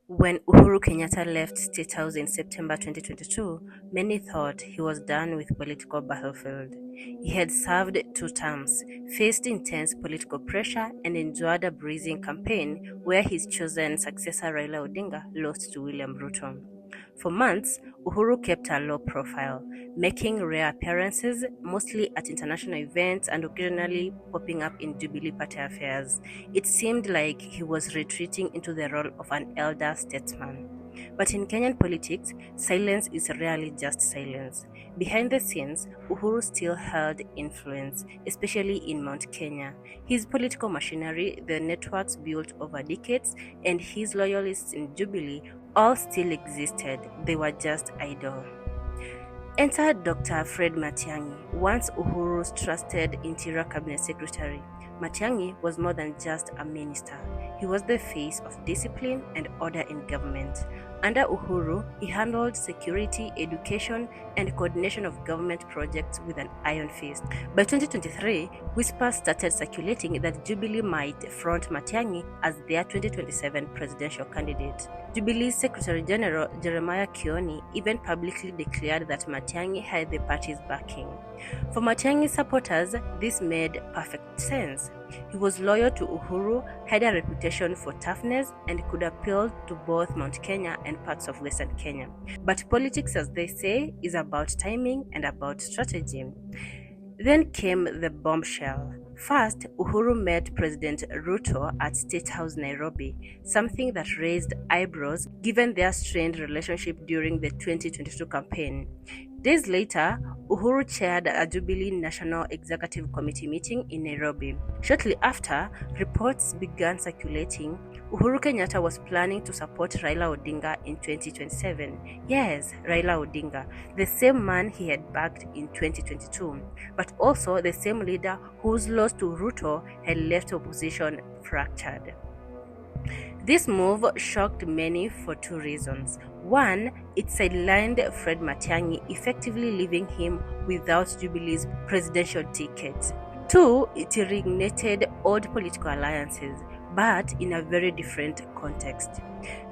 When Uhuru Kenyatta left State House in September 2022, many thought he was done with political battlefield. He had served 2 terms, faced intense political pressure, and endured a bruising campaign where his chosen successor Raila Odinga lost to William Ruto. For months, Uhuru kept a low profile, making rare appearances, mostly at international events and occasionally popping up in Jubilee Party affairs. It seemed like he was retreating into the role of an elder statesman. But in Kenyan politics, silence is rarely just silence. Behind the scenes, Uhuru still held influence, especially in Mount Kenya. His political machinery, the networks built over decades, and his loyalists in Jubilee all still existed. They were just idle. Enter Dr. Fred Matiang'I, once Uhuru's trusted Interior Cabinet Secretary. Matiang'I was more than just a minister. He was the face of discipline and order in government. Under Uhuru, he handled security, education, and coordination of government projects with an iron fist. By 2023, whispers started circulating that Jubilee might front Matiang'I as their 2027 presidential candidate. Jubilee's Secretary General Jeremiah Kioni even publicly declared that Matiang'I had the party's backing. For Matiang'i's supporters, this made perfect sense. He was loyal to Uhuru, had a reputation for toughness, and could appeal to both Mount Kenya and parts of Western Kenya. But politics, as they say, is about timing and about strategy. Then came the bombshell. First, Uhuru met President Ruto at State House Nairobi, something that raised eyebrows given their strained relationship during the 2022 campaign. Days later, Uhuru chaired a Jubilee National Executive Committee meeting in Nairobi. Shortly after, reports began circulating. Uhuru Kenyatta was planning to support Raila Odinga in 2027. Yes, Raila Odinga, the same man he had backed in 2022, but also the same leader whose loss to Ruto had left opposition fractured. This move shocked many for two reasons. One, it sidelined Fred Matiang'I, effectively leaving him without Jubilee's presidential ticket. Two, it reignited old political alliances, but in a very different context.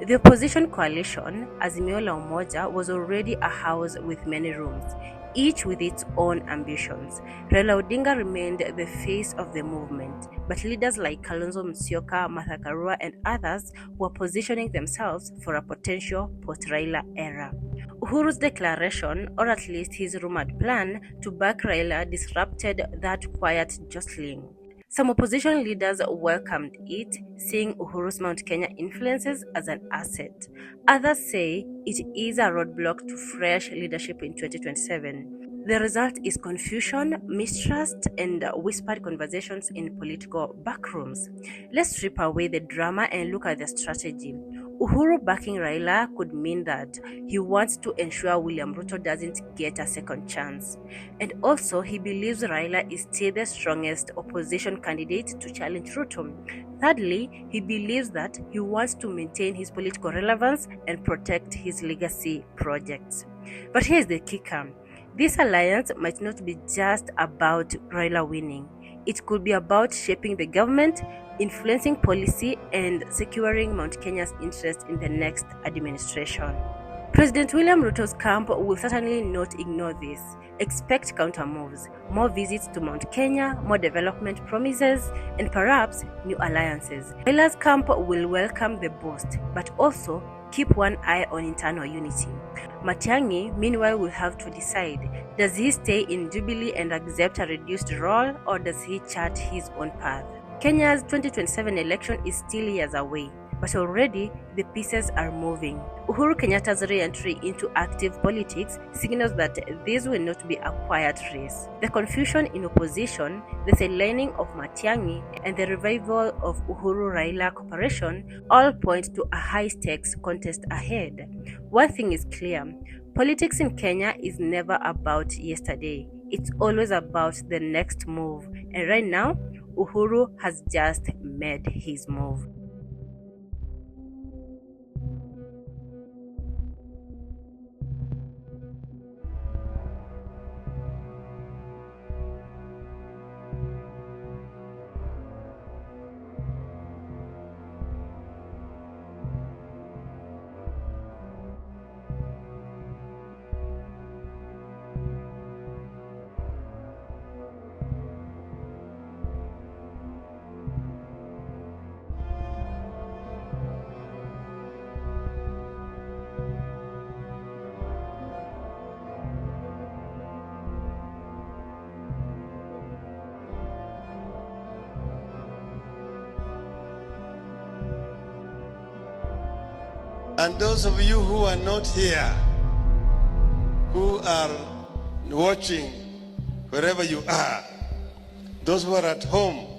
The opposition coalition, Azimio la Umoja, was already a house with many rooms, each with its own ambitions. Raila Odinga remained the face of the movement, but leaders like Kalonzo Musyoka, Martha Karua, and others were positioning themselves for a potential post-Raila era. Uhuru's declaration, or at least his rumored plan, to back Raila disrupted that quiet jostling. Some opposition leaders welcomed it, seeing Uhuru's Mount Kenya influences as an asset. Others say it is a roadblock to fresh leadership in 2027. The result is confusion, mistrust, and whispered conversations in political backrooms. Let's strip away the drama and look at the strategy. Uhuru backing Raila could mean that he wants to ensure William Ruto doesn't get a second chance. And also, he believes Raila is still the strongest opposition candidate to challenge Ruto. Thirdly, he believes that he wants to maintain his political relevance and protect his legacy projects. But here's the kicker. This alliance might not be just about Raila winning. It could be about shaping the government, influencing policy, and securing Mount Kenya's interest in the next administration. President William Ruto's camp will certainly not ignore this. Expect counter moves, more visits to Mount Kenya, more development promises, and perhaps new alliances. Raila's camp will welcome the boost, but also keep one eye on internal unity. Matiang'I, meanwhile, will have to decide, does he stay in Jubilee and accept a reduced role, or does he chart his own path? Kenya's 2027 election is still years away, but already the pieces are moving. Uhuru Kenyatta's re-entry into active politics signals that this will not be a quiet race. The confusion in opposition, the sidelining of Matiang'I, and the revival of Uhuru-Raila cooperation all point to a high-stakes contest ahead. One thing is clear, politics in Kenya is never about yesterday. It's always about the next move. And right now, Uhuru has just made his move. And those of you who are not here, who are watching wherever you are, those who are at home,